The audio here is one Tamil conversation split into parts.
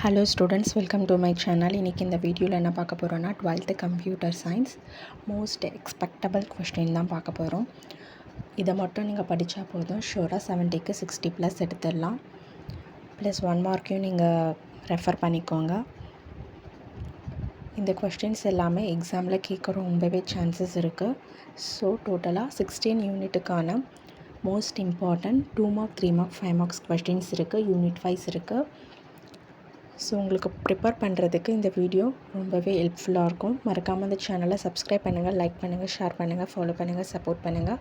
Hello students, welcome to my channel. இன்றைக்கி இந்த வீடியோவில் என்ன பார்க்க போகிறோன்னா 12th computer science most expectable question தான் பார்க்க போகிறோம். இதை மட்டும் நீங்கள் படித்தா போதும், ஷூராக 70க்கு 60+ எடுத்துடலாம். ப்ளஸ் 1 மார்க்கையும் நீங்கள் ரெஃபர் பண்ணிக்கோங்க. இந்த கொஸ்டின்ஸ் எல்லாமே எக்ஸாமில் கேட்க ரொம்பவே சான்சஸ் இருக்குது. ஸோ டோட்டலாக 16 யூனிட்டுக்கான most important 2 mark 3 mark 5 marks questions இருக்குது. யூனிட் வைஸ் இருக்குது. ஸோ உங்களுக்கு ப்ரிப்பேர் பண்ணுறதுக்கு இந்த வீடியோ ரொம்பவே ஹெல்ப்ஃபுல்லாக இருக்கும். மறக்காமல் இந்த சேனலை சப்ஸ்கிரைப் பண்ணுங்கள், லைக் பண்ணுங்கள், ஷேர் பண்ணுங்கள், ஃபாலோ பண்ணுங்கள், சப்போர்ட் பண்ணுங்கள்.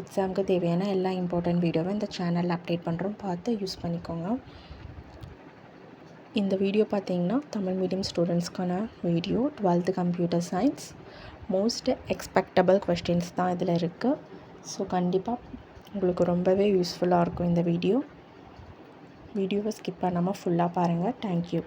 எக்ஸாமுக்கு தேவையான எல்லா இம்பார்ட்டன்ட் வீடியோவை இந்த சேனலில் அப்டேட் பண்ணுறோம், பார்த்து யூஸ் பண்ணிக்கோங்க. இந்த வீடியோ பார்த்தீங்கன்னா தமிழ் மீடியம் ஸ்டூடெண்ட்ஸ்க்கான video. 12th computer science most expectable questions தான் இதில் இருக்குது. ஸோ கண்டிப்பாக உங்களுக்கு ரொம்பவே யூஸ்ஃபுல்லாக இருக்கும் இந்த வீடியோவை ஸ்கிப் பண்ணாமல் ஃபுல்லாக பாருங்கள். தேங்க்யூ.